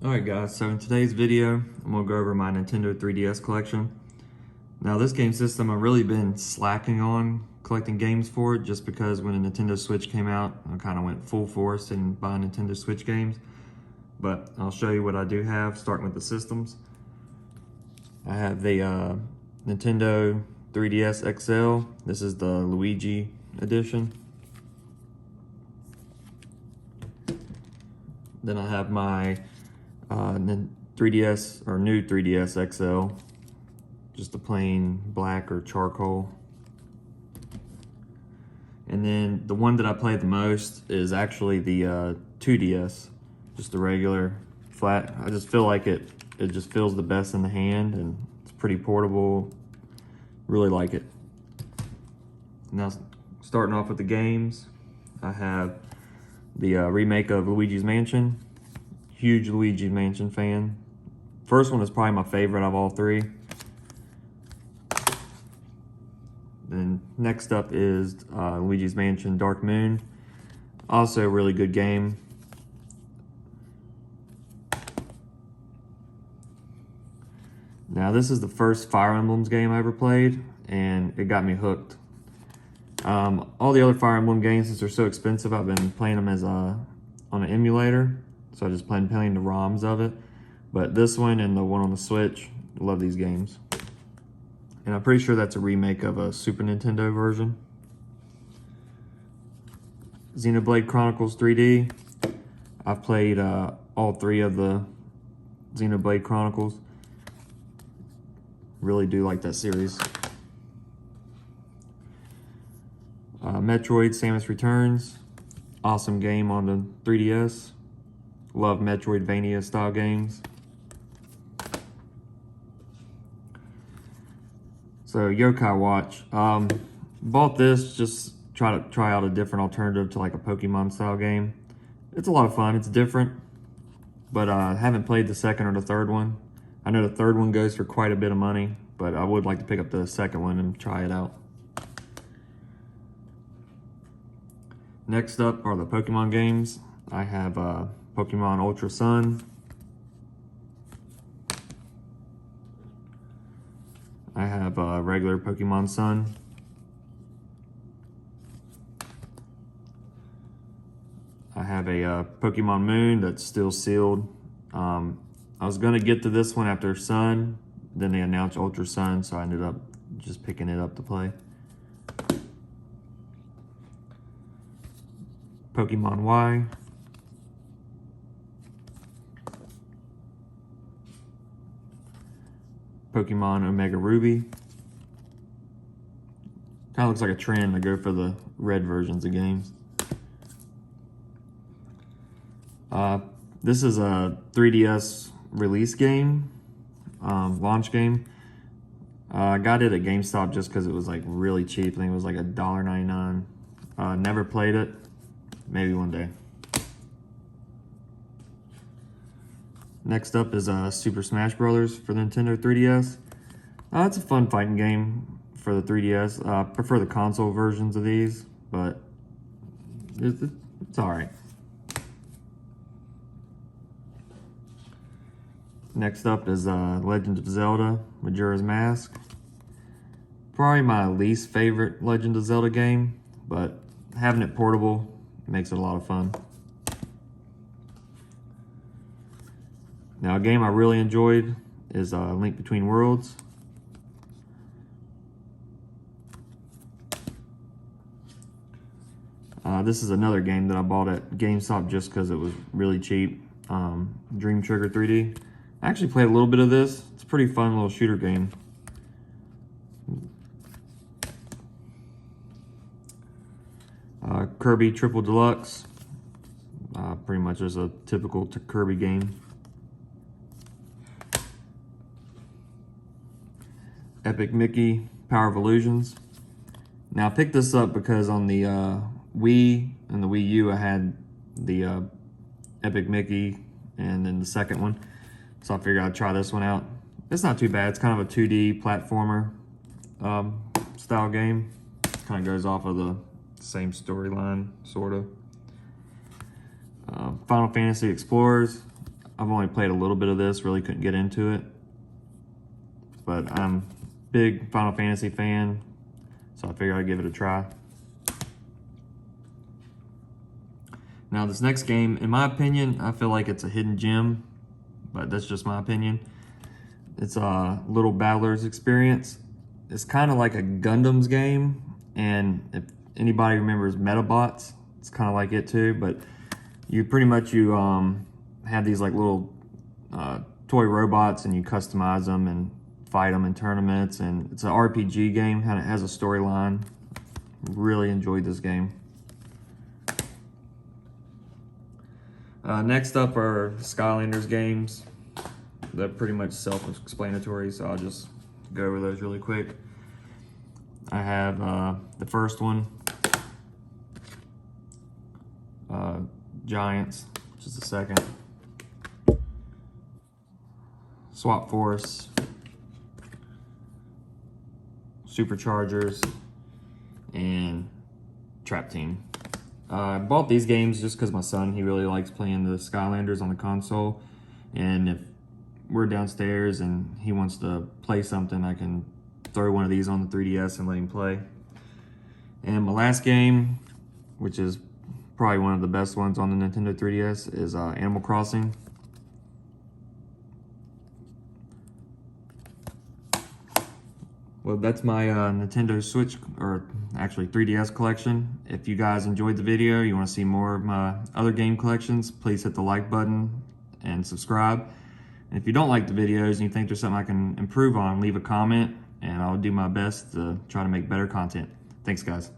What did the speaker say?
Alright guys, so in today's video, I'm going to go over my Nintendo 3DS collection. Now this game system I've really been slacking on collecting games for it just because when the Nintendo Switch came out, I kind of went full force in buying Nintendo Switch games. But I'll show you what I do have, starting with the systems. I have the Nintendo 3DS XL. This is the Luigi edition. Then I have my 3DS or new 3DS XL, just a plain black or charcoal. And then the one that I played the most is actually the 2DS, just the regular flat. I just feel like it just feels the best in the hand and it's pretty portable. Really like it. Now starting off with the games, I have the remake of Luigi's Mansion. Huge Luigi's Mansion fan. First one is probably my favorite of all three. Then next up is Luigi's Mansion Dark Moon. Also a really good game. Now this is the first Fire Emblems game I ever played and it got me hooked. All the other Fire Emblem games, since they're so expensive, I've been playing them as on an emulator. So I just playing the ROMs of it. But this one and the one on the Switch, I love these games. And I'm pretty sure that's a remake of a Super Nintendo version. Xenoblade Chronicles 3D. I've played all three of the Xenoblade Chronicles. Really do like that series. Metroid Samus Returns. Awesome game on the 3DS. Love Metroidvania style games. So Yokai Watch. Bought this just try out a different alternative to like a Pokemon style game. It's a lot of fun. It's different, but I haven't played the second or the third one. I know the third one goes for quite a bit of money, but I would like to pick up the second one and try it out. Next up are the Pokemon games. I have Pokemon Ultra Sun. I have regular Pokemon Sun. I have a Pokemon Moon that's still sealed. I was gonna get to this one after Sun, then they announced Ultra Sun, so I ended up just picking it up to play. Pokemon Y. Pokemon Omega Ruby. Kind of looks like a trend to go for the red versions of games. This is a 3DS release game, launch game. I got it at GameStop just because it was like really cheap. I think it was like $1.99. Never played it. Maybe one day. Next up is Super Smash Bros. For the Nintendo 3DS. It's a fun fighting game for the 3DS. I prefer the console versions of these, but it's alright. Next up is Legend of Zelda Majora's Mask. Probably my least favorite Legend of Zelda game, but having it portable makes it a lot of fun. Now a game I really enjoyed is Link Between Worlds. This is another game that I bought at GameStop just because it was really cheap. Dream Trigger 3D. I actually played a little bit of this. It's a pretty fun little shooter game. Kirby Triple Deluxe. Pretty much just a typical Kirby game. Epic Mickey Power of Illusions. Now I picked this up because on the Wii and the Wii U I had the Epic Mickey and then the second one. So I figured I'd try this one out. It's not too bad. It's kind of a 2D platformer style game. Kind of goes off of the same storyline, sort of. Final Fantasy Explorers. I've only played a little bit of this, really couldn't get into it. But I'm a big Final Fantasy fan, so I figured I'd give it a try. Now this next game, in my opinion, I feel like it's a hidden gem, but that's just my opinion. It's a Little Battlers Experience. It's kind of like a Gundams game, and if anybody remembers Metabots, it's kind of like it too, but you pretty much have these like little toy robots, and you customize them and fight them in tournaments, and it's an RPG game, and it has a storyline. Really enjoyed this game. Next up are Skylanders games. They're pretty much self-explanatory, so I'll just go over those really quick. I have the first one, Giants, which is the second. Swap Force, Superchargers, and Trap Team. I bought these games just because my son, he really likes playing the Skylanders on the console, and if we're downstairs and he wants to play something, I can throw one of these on the 3DS and let him play. And my last game, which is probably one of the best ones on the Nintendo 3DS, is Animal Crossing. Well, that's my Nintendo Switch, or actually 3DS collection. If you guys enjoyed the video, you want to see more of my other game collections, please hit the like button and subscribe. And if you don't like the videos and you think there's something I can improve on, leave a comment, and I'll do my best to try to make better content. Thanks, guys.